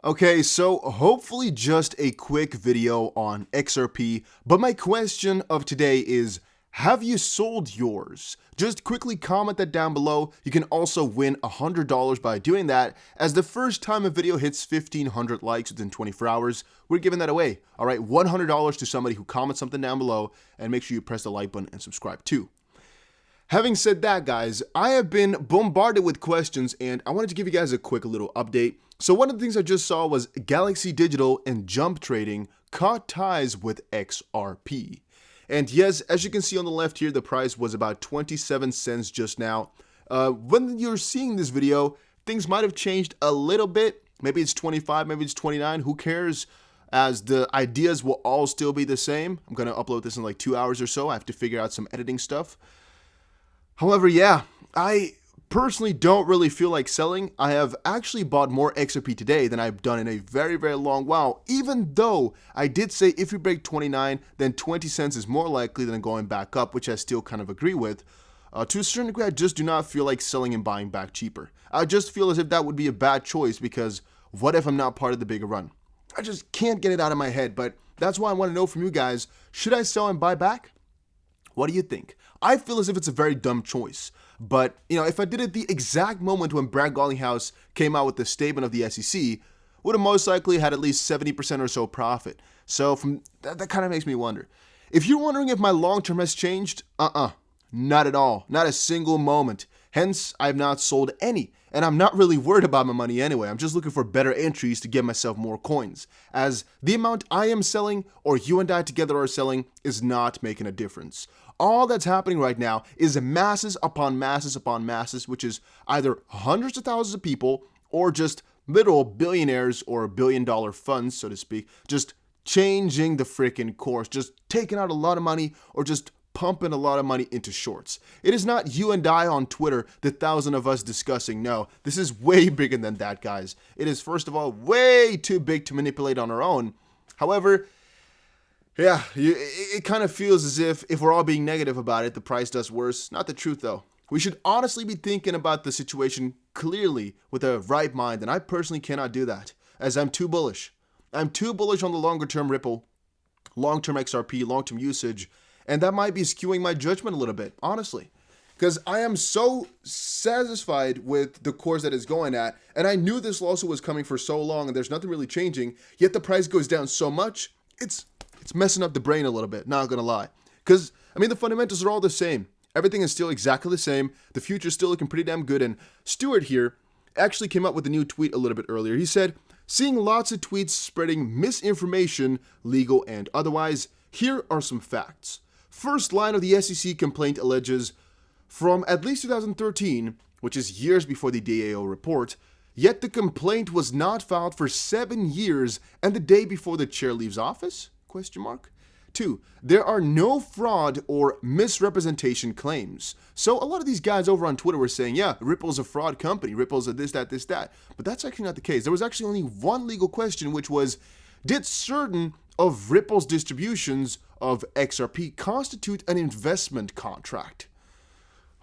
Okay, so hopefully just a quick video on XRP, but my question of today is, have you sold yours? Just quickly comment that down below. You can also win $100 by doing that, as the first time a video hits 1,500 likes within 24 hours, we're giving that away. All right, $100 to somebody who comments something down below, and make sure you press the like button and subscribe too. Having said that, guys, I have been bombarded with questions and I wanted to give you guys a quick little update. So one of the things I just saw was Galaxy Digital and Jump Trading caught ties with XRP. And yes, as you can see on the left here, the price was about 27 cents just now. When you're seeing this video, things might have changed a little bit. Maybe it's 25, maybe it's 29, who cares? As the ideas will all still be the same. I'm going to upload this in like 2 hours or so. I have to figure out some editing stuff. However, yeah, I personally don't really feel like selling. I have actually bought more XRP today than I've done in a very, very long while, even though I did say if we break 29, then 20 cents is more likely than going back up, which I still kind of agree with. To a certain degree, I just do not feel like selling and buying back cheaper. I just feel as if that would be a bad choice because what if I'm not part of the bigger run? I just can't get it out of my head, but that's why I want to know from you guys, should I sell and buy back? What do you think? I feel as if it's a very dumb choice, but if I did it the exact moment when Brad Garlinghouse came out with the statement of the SEC, would have most likely had at least 70% or so profit. So from that kind of makes me wonder. If you're wondering if my long-term has changed, not at all, not a single moment. Hence, I have not sold any, and I'm not really worried about my money anyway. I'm just looking for better entries to get myself more coins, as the amount I am selling or you and I together are selling is not making a difference. All that's happening right now is masses upon masses upon masses, which is either hundreds of thousands of people or just literal billionaires or billion-dollar funds, so to speak, just changing the freaking course, just taking out a lot of money or just pumping a lot of money into shorts. It is not you and I on Twitter, the thousand of us discussing. No, this is way bigger than that, guys. It is, first of all, way too big to manipulate on our own. However, yeah, it kind of feels as if we're all being negative about it, the price does worse. Not the truth, though. We should honestly be thinking about the situation clearly with a right mind, and I personally cannot do that, as I'm too bullish. I'm too bullish on the longer-term Ripple, long-term XRP, long-term usage, and that might be skewing my judgment a little bit, honestly. Because I am so satisfied with the course that it's going at, and I knew this lawsuit was coming for so long and there's nothing really changing, yet the price goes down so much, it's messing up the brain a little bit, not gonna lie. Because, the fundamentals are all the same. Everything is still exactly the same. The future is still looking pretty damn good, and Stuart here actually came up with a new tweet a little bit earlier. He said, seeing lots of tweets spreading misinformation, legal and otherwise, here are some facts. First line of the SEC complaint alleges, from at least 2013, which is years before the DAO report, yet the complaint was not filed for 7 years and the day before the chair leaves office? 2. There are no fraud or misrepresentation claims. So a lot of these guys over on Twitter were saying, yeah, Ripple's a fraud company, Ripple's a this, that. But that's actually not the case. There was actually only one legal question, which was, did certain of Ripple's distributions of XRP constitute an investment contract?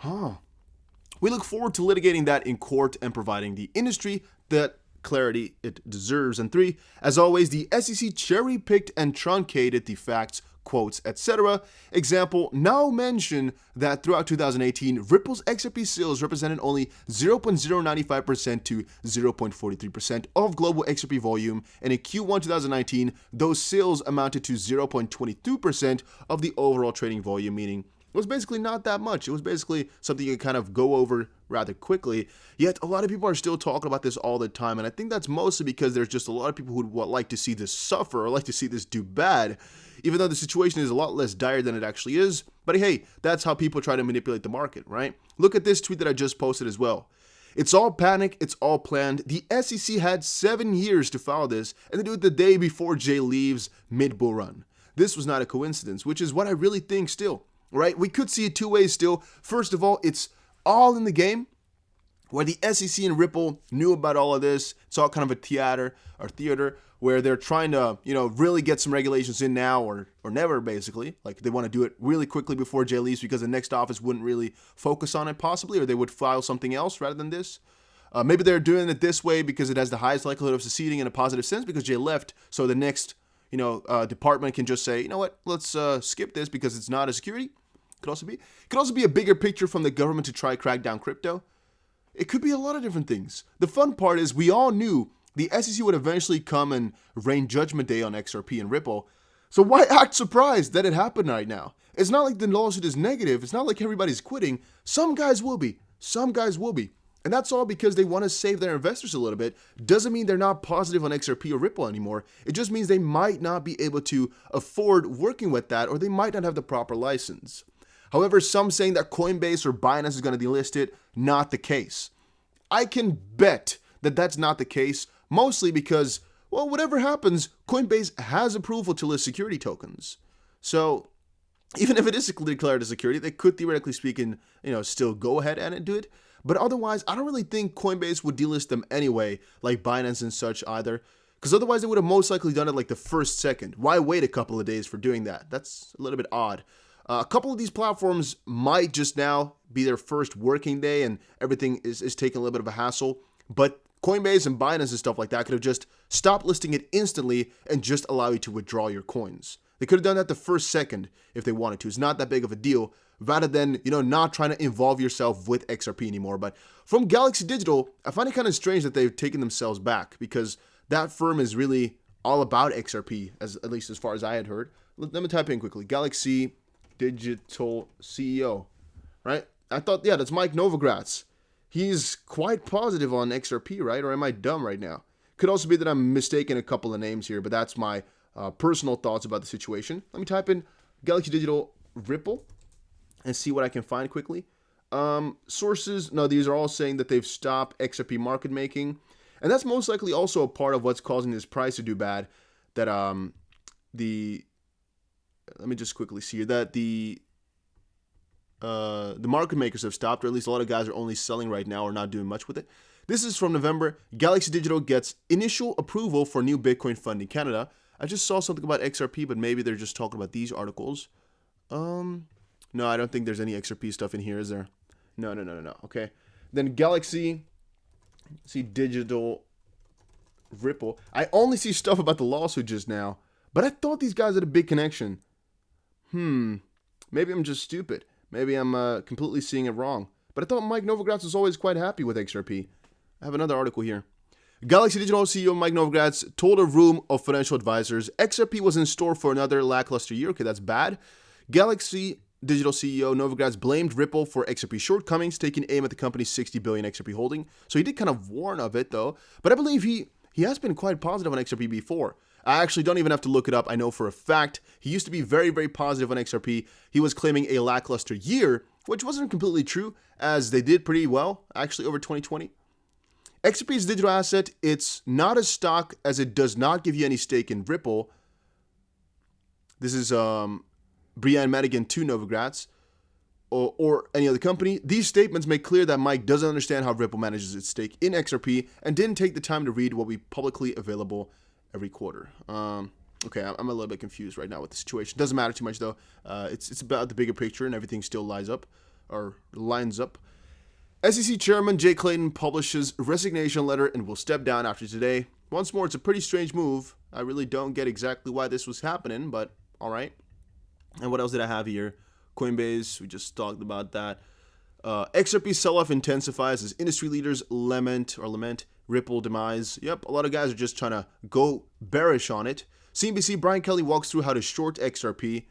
We look forward to litigating that in court and providing the industry that clarity it deserves. And 3, as always, the SEC cherry-picked and truncated the facts, quotes, etc. Example, now mention that throughout 2018, Ripple's XRP sales represented only 0.095% to 0.43% of global XRP volume, and in Q1 2019, those sales amounted to 0.22% of the overall trading volume, meaning it was basically not that much. It was basically something you could kind of go over rather quickly. Yet a lot of people are still talking about this all the time. And I think that's mostly because there's just a lot of people who would like to see this suffer or like to see this do bad, even though the situation is a lot less dire than it actually is. But hey, that's how people try to manipulate the market, right? Look at this tweet that I just posted as well. It's all panic. It's all planned. The SEC had 7 years to file this, and they do it the day before Jay leaves mid-bull run. This was not a coincidence, which is what I really think still. Right? We could see it two ways still. First of all, it's all in the game where the SEC and Ripple knew about all of this. It's all kind of a theater where they're trying to, really get some regulations in now or never, basically. Like they want to do it really quickly before Jay leaves because the next office wouldn't really focus on it possibly, or they would file something else rather than this. Maybe they're doing it this way because it has the highest likelihood of succeeding in a positive sense because Jay left. So the next, department can just say, you know what, let's skip this because it's not a security. Could also be a bigger picture from the government to try crack down crypto. It could be a lot of different things. The fun part is we all knew the SEC would eventually come and rain judgment day on XRP and Ripple. So why act surprised that it happened right now? It's not like the lawsuit is negative. It's not like everybody's quitting. Some guys will be. And that's all because they want to save their investors a little bit. Doesn't mean they're not positive on XRP or Ripple anymore. It just means they might not be able to afford working with that, or they might not have the proper license. However, some saying that Coinbase or Binance is going to delist it, not the case. I can bet that that's not the case, mostly because, well, whatever happens, Coinbase has approval to list security tokens. So even if it is declared a security, they could theoretically speaking, still go ahead and do it. But otherwise, I don't really think Coinbase would delist them anyway, like Binance and such either. Because otherwise, they would have most likely done it like the first second. Why wait a couple of days for doing that? That's a little bit odd. A couple of these platforms might just now be their first working day and everything is taking a little bit of a hassle. But Coinbase and Binance and stuff like that could have just stopped listing it instantly and just allow you to withdraw your coins. They could have done that the first second if they wanted to. It's not that big of a deal, rather than, not trying to involve yourself with XRP anymore. But from Galaxy Digital, I find it kind of strange that they've taken themselves back because that firm is really all about XRP, at least as far as I had heard. Let me type in quickly. Galaxy Digital CEO, right? I thought, yeah, that's Mike Novogratz. He's quite positive on XRP, right? Or am I dumb right now? Could also be that I'm mistaken a couple of names here, but that's my personal thoughts about the situation. Let me type in Galaxy Digital Ripple and see what I can find quickly. Sources, no, these are all saying that they've stopped XRP market making. And that's most likely also a part of what's causing this price to do bad. That let me just quickly see here, that the market makers have stopped, or at least a lot of guys are only selling right now or not doing much with it. This is from November. Galaxy Digital gets initial approval for new Bitcoin fund in Canada. I just saw something about XRP, but maybe they're just talking about these articles. No, I don't think there's any XRP stuff in here, is there? No. Okay. Then Galaxy Digital Ripple. I only see stuff about the lawsuit just now, but I thought these guys had a big connection. Maybe I'm just stupid. Maybe I'm completely seeing it wrong. But I thought Mike Novogratz was always quite happy with XRP. I have another article here. Galaxy Digital CEO Mike Novogratz told a room of financial advisors XRP was in store for another lackluster year. Okay, that's bad. Galaxy Digital CEO Novogratz blamed Ripple for XRP shortcomings, taking aim at the company's 60 billion XRP holding. So he did kind of warn of it, though. But I believe he has been quite positive on XRP before. I actually don't even have to look it up. I know for a fact he used to be very, very positive on XRP. He was claiming a lackluster year, which wasn't completely true, as they did pretty well, actually, over 2020. XRP is a digital asset. It's not a stock, as it does not give you any stake in Ripple. This is Brian Madigan to Novogratz or any other company. These statements make clear that Mike doesn't understand how Ripple manages its stake in XRP and didn't take the time to read what we publicly available every quarter. Okay, I'm a little bit confused right now with the situation. Doesn't matter too much though. It's about the bigger picture and everything still lines up. SEC Chairman Jay Clayton publishes resignation letter and will step down after today. Once more, it's a pretty strange move. I really don't get exactly why this was happening, but all right. And what else did I have here? Coinbase, we just talked about that. XRP sell-off intensifies as industry leaders lament Ripple demise. Yep, a lot of guys are just trying to go bearish on it. CNBC Brian Kelly walks through how to short XRP.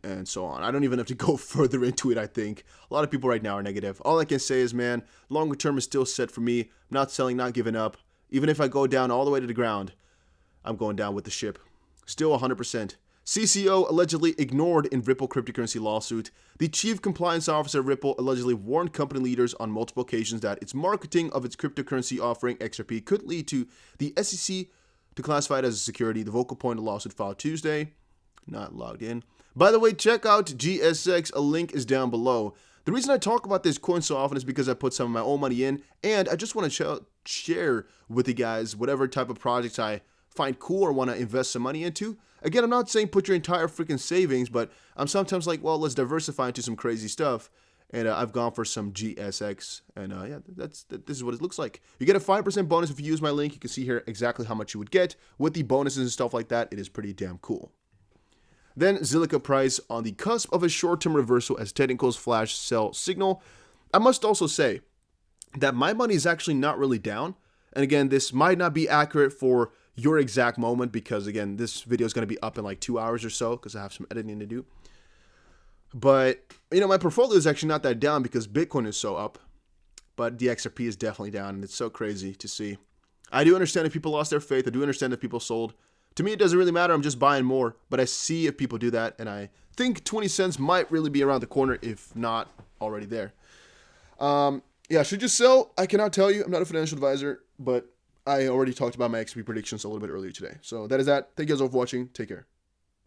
And so on. I don't even have to go further into it, I think. A lot of people right now are negative. All I can say is, man, longer term is still set for me. I'm not selling, not giving up. Even if I go down all the way to the ground, I'm going down with the ship. Still 100%. CCO allegedly ignored in Ripple cryptocurrency lawsuit. The chief compliance officer of Ripple allegedly warned company leaders on multiple occasions that its marketing of its cryptocurrency offering XRP could lead to the SEC to classify it as a security. The vocal point of the lawsuit filed Tuesday. Not logged in. By the way, check out GSX. A link is down below. The reason I talk about this coin so often is because I put some of my own money in, and I just want to share with you guys whatever type of projects I find cool or want to invest some money into. Again, I'm not saying put your entire freaking savings, but I'm sometimes like, well, let's diversify into some crazy stuff. And I've gone for some GSX, and yeah, this is what it looks like. You get a 5% bonus if you use my link. You can see here exactly how much you would get with the bonuses and stuff like that. It is pretty damn cool. Then Zilliqa price on the cusp of a short-term reversal as technicals flash sell signal. I must also say that my money is actually not really down. And again, this might not be accurate for your exact moment because again, this video is going to be up in like 2 hours or so because I have some editing to do. But, you know, my portfolio is actually not that down because Bitcoin is so up. But the XRP is definitely down, and it's so crazy to see. I do understand if people lost their faith. I do understand if people sold. To me, it doesn't really matter. I'm just buying more. But I see if people do that, and I think 20 cents might really be around the corner, if not already there. Yeah, should you sell? I cannot tell you. I'm not a financial advisor, but I already talked about my XRP predictions a little bit earlier today. So that is that. Thank you guys all for watching. Take care.